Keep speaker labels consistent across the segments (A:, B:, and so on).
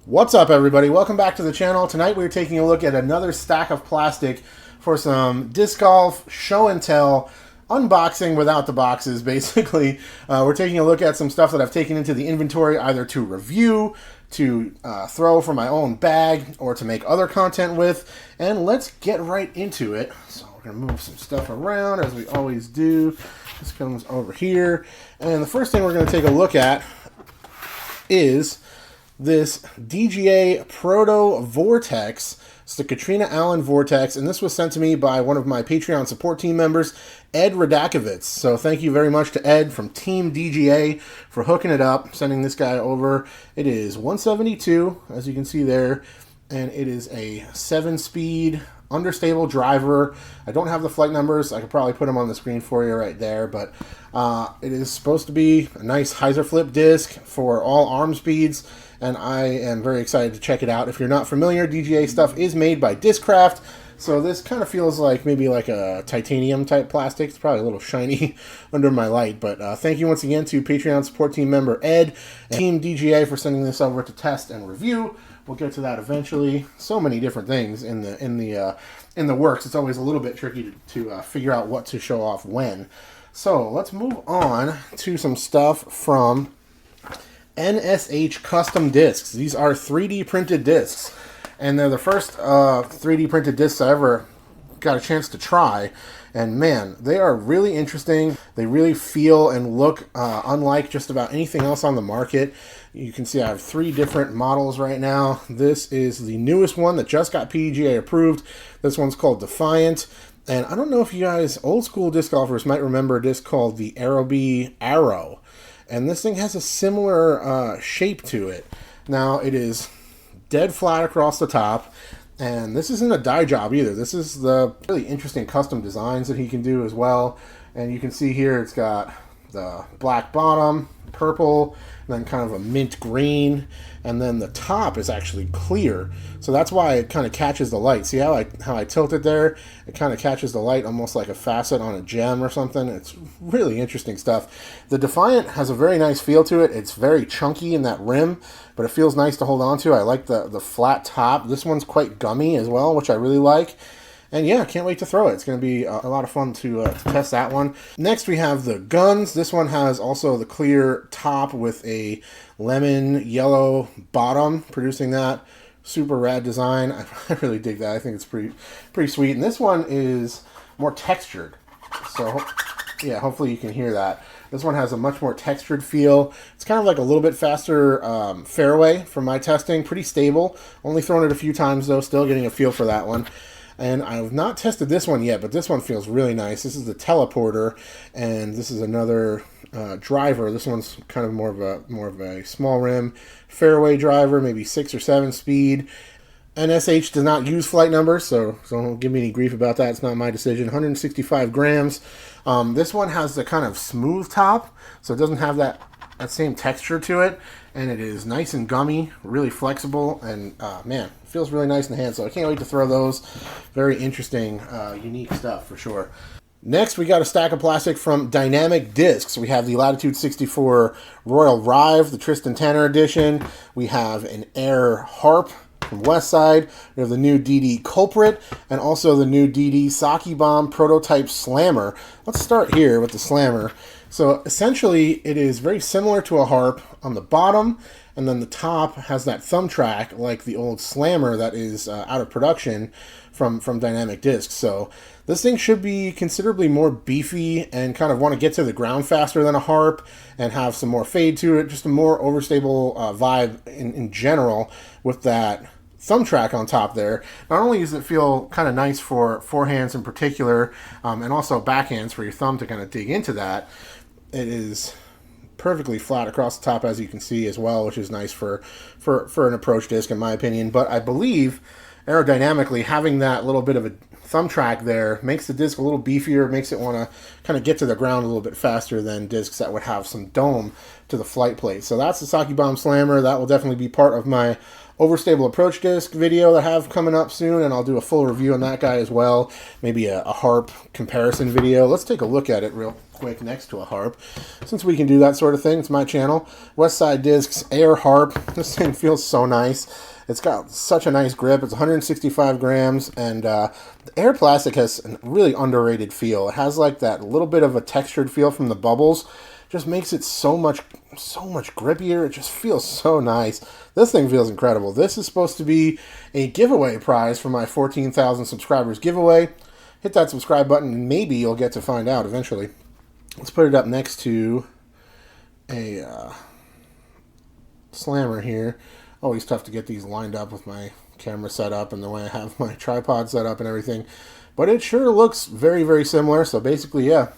A: What's up, everybody? Welcome back to the channel. Tonight we're taking a look at another stack of plastic for some disc golf show and tell unboxing without the boxes. Basically, we're taking a look at some stuff that I've taken into the inventory either to review, to throw from my own bag, or to make other content with. And let's get right into it. So we're going to move some stuff around as we always do. This comes over here. And the first thing we're going to take a look at is this DGA Proto Vortex. It's the Catrina Allen Vortex, and this was sent to me by one of my Patreon support team members, Ed Radakovitz. So thank you very much to Ed from Team DGA for hooking it up, sending this guy over. It is 172, as you can see there, and it is a 7-speed understable driver. I don't have the flight numbers. I could probably put them on the screen for you right there, but it is supposed to be a nice hyzer flip disc for all arm speeds, and I am very excited to check it out. If you're not familiar, DGA stuff is made by Discraft, so this kind of feels like maybe like a titanium type plastic. It's probably a little shiny under my light, but thank you once again to Patreon support team member Ed and Team DGA for sending this over to test and review. We'll get to that eventually. So many different things in the works. It's always a little bit tricky to figure out what to show off when. So let's move on to some stuff from NSH Custom Discs. These are 3D printed discs, and they're the first 3D printed discs I ever got a chance to try. And man, they are really interesting. They really feel and look unlike just about anything else on the market. You can see I have 3 different models right now. This is the newest one that just got PDGA approved. This one's called Defiant. And I don't know if you guys, old school disc golfers, might remember a disc called the Aerobee Arrow. And this thing has a similar shape to it. Now, it is dead flat across the top. And this isn't a dye job either. This is the really interesting custom designs that he can do as well. And you can see here it's got the black bottom, purple, and then kind of a mint green, and then the top is actually clear. So that's why it kind of catches the light. See how I tilt it there? It kind of catches the light almost like a facet on a gem or something. It's really interesting stuff. The Defiant has a very nice feel to it. It's very chunky in that rim, but it feels nice to hold on to. I like the flat top. This one's quite gummy as well, which I really like. And yeah, can't wait to throw it. It's going to be a lot of fun to test that one. Next, we have the Gunnz. This one has also the clear top with a lemon yellow bottom, producing that super rad design. I really dig that. I think it's pretty sweet. And this one is more textured. So yeah, hopefully you can hear that. This one has a much more textured feel. It's kind of like a little bit faster fairway from my testing. Pretty stable. Only thrown it a few times though, still getting a feel for that one. And I've not tested this one yet, but this one feels really nice. This is the Teleporter, and this is another driver. This one's kind of more of a small rim fairway driver, maybe 6 or 7 speed. NSH does not use flight numbers, so don't give me any grief about that. It's not my decision. 165 grams. This one has the kind of smooth top, so it doesn't have that same texture to it, and it is nice and gummy, really flexible, and man, it feels really nice in the hand, so I can't wait to throw those. Very interesting, unique stuff for sure. Next, we got a stack of plastic from Dynamic Discs. We have the Latitude 64 Royal Rive, the Tristan Tanner edition. We have an Air Harp from Westside. We have the new Discs Culprit, and also the new Sockibomb Prototype Slammer. Let's start here with the Slammer. So essentially, it is very similar to a harp on the bottom, and then the top has that thumb track like the old Slammer that is out of production from Dynamic Discs. So this thing should be considerably more beefy and kind of want to get to the ground faster than a harp and have some more fade to it, just a more overstable vibe in general with that thumb track on top there. Not only does it feel kind of nice for forehands in particular, and also backhands for your thumb to kind of dig into that, it is perfectly flat across the top, as you can see as well, which is nice for an approach disc in my opinion. But I believe aerodynamically having that little bit of a thumb track there makes the disc a little beefier, makes it want to kind of get to the ground a little bit faster than discs that would have some dome to the flight plate. So that's the Sockibomb Slammer. That will definitely be part of my overstable approach disc video that I have coming up soon, and I'll do a full review on that guy as well. Maybe a harp comparison video. Let's take a look at it real quick next to a harp, since we can do that sort of thing. It's my channel. Westside Discs Air Harp. This thing feels so nice. It's got such a nice grip. It's 165 grams, and the air plastic has a really underrated feel. It has like that little bit of a textured feel from the bubbles. Just makes it so much grippier. It just feels so nice. This thing feels incredible. This is supposed to be a giveaway prize for my 14,000 subscribers giveaway. Hit that subscribe button, and maybe you'll get to find out eventually. Let's put it up next to a slammer here. Always tough to get these lined up with my camera set up and the way I have my tripod set up and everything. But it sure looks very, very similar. So basically, yeah,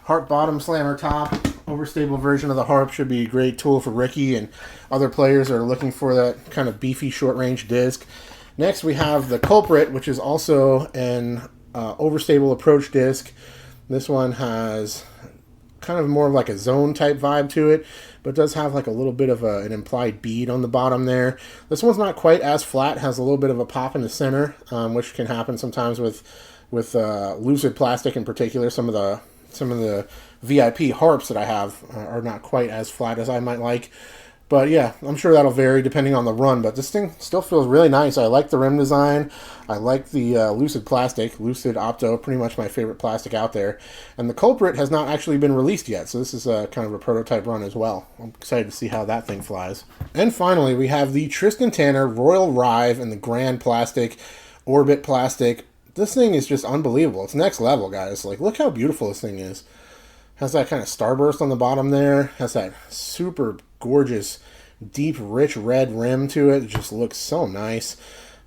A: harp bottom, slammer top, overstable version of the harp should be a great tool for Ricky and other players that are looking for that kind of beefy short-range disc. Next, we have the Culprit, which is also an overstable approach disc. This one has kind of more of like a zone type vibe to it, but does have like a little bit of an implied bead on the bottom there. This one's not quite as flat, has a little bit of a pop in the center, which can happen sometimes with lucid plastic in particular. Some of the VIP harps that I have are not quite as flat as I might like. But yeah, I'm sure that'll vary depending on the run. But this thing still feels really nice. I like the rim design. I like the lucid plastic. Lucid Opto, pretty much my favorite plastic out there. And the Culprit has not actually been released yet. So this is kind of a prototype run as well. I'm excited to see how that thing flies. And finally, we have the Tristan Tanner Royal Rive in the Grand Plastic, Orbit Plastic. This thing is just unbelievable. It's next level, guys. Like, look how beautiful this thing is. Has that kind of starburst on the bottom there. Has that super gorgeous, deep, rich red rim to it. It just looks so nice.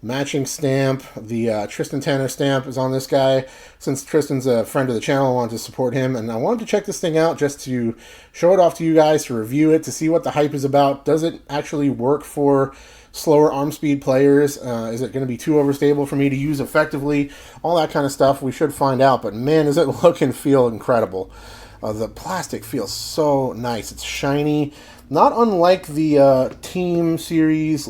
A: Matching stamp. The Tristan Tanner stamp is on this guy. Since Tristan's a friend of the channel, I wanted to support him, and I wanted to check this thing out just to show it off to you guys, to review it, to see what the hype is about. Does it actually work for slower arm speed players? Is it going to be too overstable for me to use effectively? All that kind of stuff we should find out, but man, does it look and feel incredible. The plastic feels so nice. It's shiny, not unlike the Team Series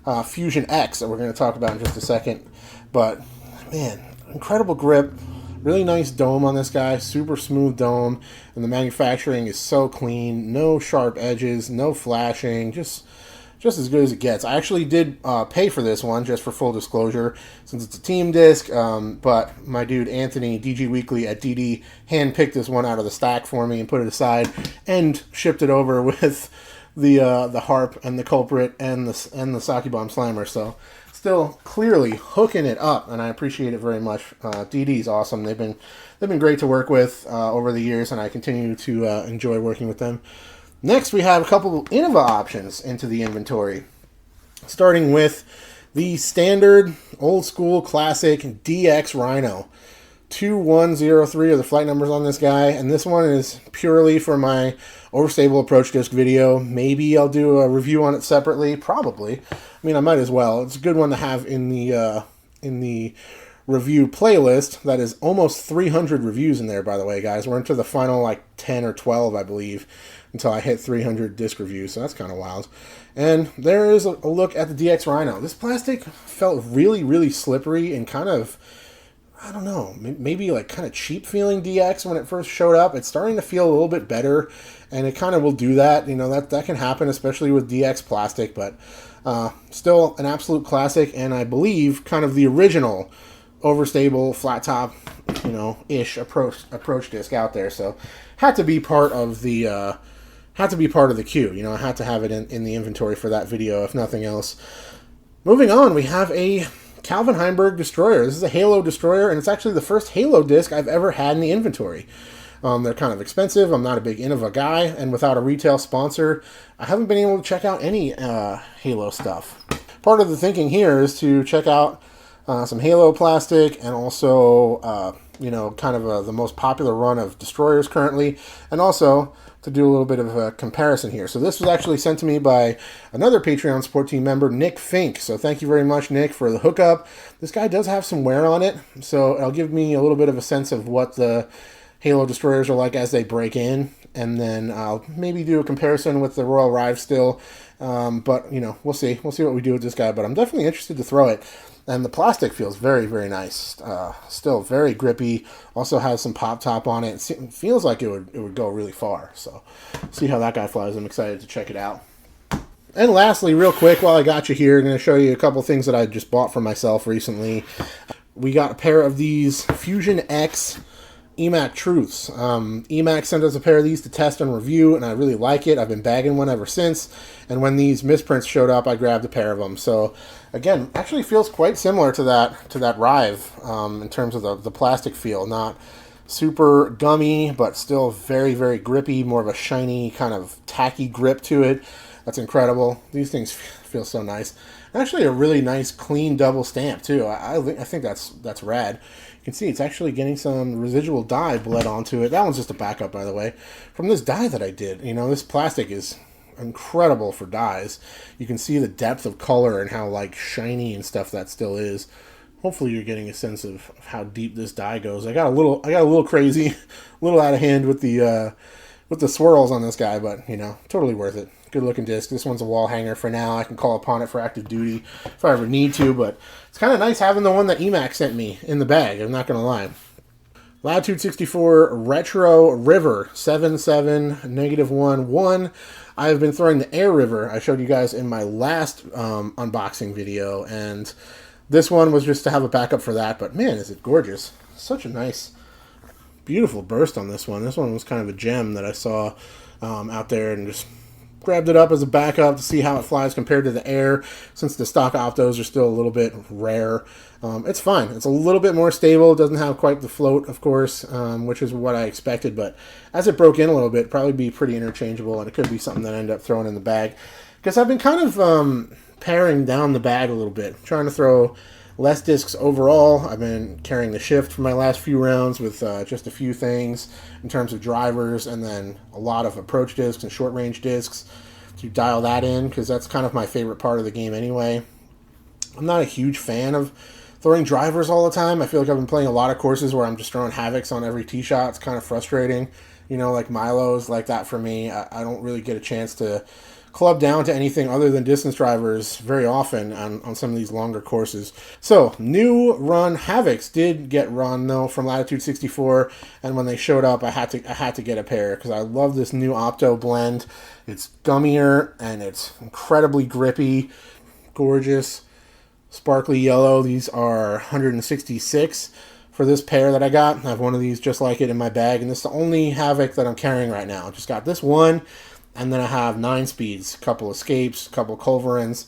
A: Fuzion X that we're going to talk about in just a second. But man, incredible grip, really nice dome on this guy, super smooth dome, and the manufacturing is so clean, no sharp edges, no flashing, just as good as it gets. I actually did pay for this one, just for full disclosure, since it's a team disc, but my dude Anthony, DG Weekly at DD, hand-picked this one out of the stack for me and put it aside, and shipped it over with the harp and the Culprit and the Sockibomb Slammer. So still clearly hooking it up, and I appreciate it very much. DD's awesome. They've been great to work with over the years, and I continue to enjoy working with them. Next, we have a couple of Innova options into the inventory, starting with the standard, old-school, classic DX Rhyno. 2103 are the flight numbers on this guy, and this one is purely for my overstable approach disc video. Maybe I'll do a review on it separately, probably. I mean, I might as well. It's a good one to have in the review playlist. That is almost 300 reviews in there, by the way, guys. We're into the final, like, 10 or 12, I believe, until I hit 300 disc reviews, so that's kind of wild. And there is a look at the DX Rhyno. This plastic felt really, really slippery and kind of, I don't know, maybe like kind of cheap feeling DX when it first showed up. It's starting to feel a little bit better, and it kind of will do that. You know, that can happen, especially with DX plastic, but still an absolute classic, and I believe kind of the original overstable, flat top, you know, ish approach disc out there. So had to be part of the queue. You know, I had to have it in the inventory for that video, if nothing else. Moving on, we have a Calvin Heimburg Destroyer. This is a Halo Destroyer, and it's actually the first Halo disc I've ever had in the inventory. They're kind of expensive. I'm not a big Innova guy, and without a retail sponsor, I haven't been able to check out any Halo stuff. Part of the thinking here is to check out some Halo plastic, and also, you know, kind of the most popular run of Destroyers currently, and also to do a little bit of a comparison here. So this was actually sent to me by another Patreon support team member, Nick Fink. So thank you very much, Nick, for the hookup. This guy does have some wear on it, so it'll give me a little bit of a sense of what the Halo destroyers are like as they break in, and then I'll maybe do a comparison with the Royal Rive still. But, you know, we'll see. We'll see what we do with this guy, but I'm definitely interested to throw it. And the plastic feels very, very nice. Still very grippy. Also has some pop top on it. It feels like it would go really far. So, see how that guy flies. I'm excited to check it out. And lastly, real quick, while I got you here, I'm going to show you a couple things that I just bought for myself recently. We got a pair of these Fuzion X Emac Truths. Emac sent us a pair of these to test and review, and I really like it. I've been bagging one ever since, and when these misprints showed up, I grabbed a pair of them. So, again, actually feels quite similar to that Rive in terms of the plastic feel. Not super gummy, but still very, very grippy, more of a shiny, kind of tacky grip to it. That's incredible. These things feel so nice. Actually, a really nice, clean double stamp, too. I think that's rad. You can see it's actually getting some residual dye bled onto it. That one's just a backup, by the way, from this dye that I did. You know, this plastic is incredible for dyes. You can see the depth of color and how, like, shiny and stuff that still is. Hopefully you're getting a sense of how deep this dye goes. I got a little crazy, a little out of hand with the swirls on this guy, but, you know, totally worth it. Good looking disc. This one's a wall hanger for now. I can call upon it for active duty if I ever need to, but it's kind of nice having the one that Emac sent me in the bag. I'm not going to lie. Latitude 64 Retro River 77-1-1. I've been throwing the Air River. I showed you guys in my last unboxing video, and this one was just to have a backup for that, but man, is it gorgeous. Such a nice, beautiful burst on this one. This one was kind of a gem that I saw out there, and just grabbed it up as a backup to see how it flies compared to the Air, since the stock Optos are still a little bit rare. It's fine. It's a little bit more stable. It doesn't have quite the float, of course, which is what I expected, but as it broke in a little bit, probably be pretty interchangeable, and it could be something that I end up throwing in the bag. Because I've been kind of paring down the bag a little bit, trying to throw less discs overall. I've been carrying the shift for my last few rounds with just a few things in terms of drivers, and then a lot of approach discs and short range discs to dial that in, because that's kind of my favorite part of the game anyway. I'm not a huge fan of throwing drivers all the time. I feel like I've been playing a lot of courses where I'm just throwing Havocs on every tee shot. It's kind of frustrating, you know, like Milo's like that for me. I don't really get a chance to club down to anything other than distance drivers very often on some of these longer courses. So, new run Havocs did get run, though, from Latitude 64, and when they showed up, I had to get a pair, because I love this new Opto blend. It's gummier, and it's incredibly grippy, gorgeous, sparkly yellow. These are 166 for this pair that I got. I have one of these just like it in my bag, and this is the only Havoc that I'm carrying right now. I just got this one, and then I have 9 speeds, a couple escapes, a couple culverins,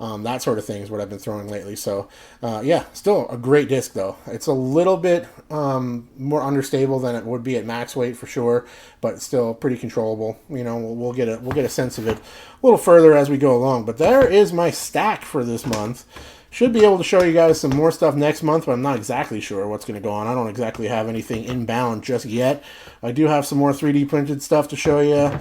A: that sort of thing is what I've been throwing lately. So, yeah, still a great disc, though. It's a little bit more understable than it would be at max weight, for sure, but still pretty controllable. You know, we'll get a sense of it a little further as we go along. But there is my stack for this month. Should be able to show you guys some more stuff next month, but I'm not exactly sure what's going to go on. I don't exactly have anything inbound just yet. I do have some more 3D printed stuff to show you.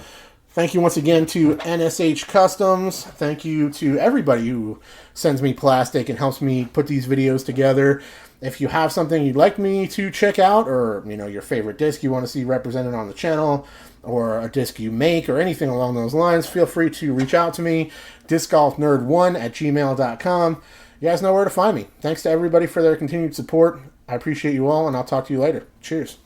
A: Thank you once again to NSH Customs. Thank you to everybody who sends me plastic and helps me put these videos together. If you have something you'd like me to check out, or you know, your favorite disc you want to see represented on the channel, or a disc you make, or anything along those lines, feel free to reach out to me, discgolfnerd1@gmail.com. You guys know where to find me. Thanks to everybody for their continued support. I appreciate you all, and I'll talk to you later. Cheers.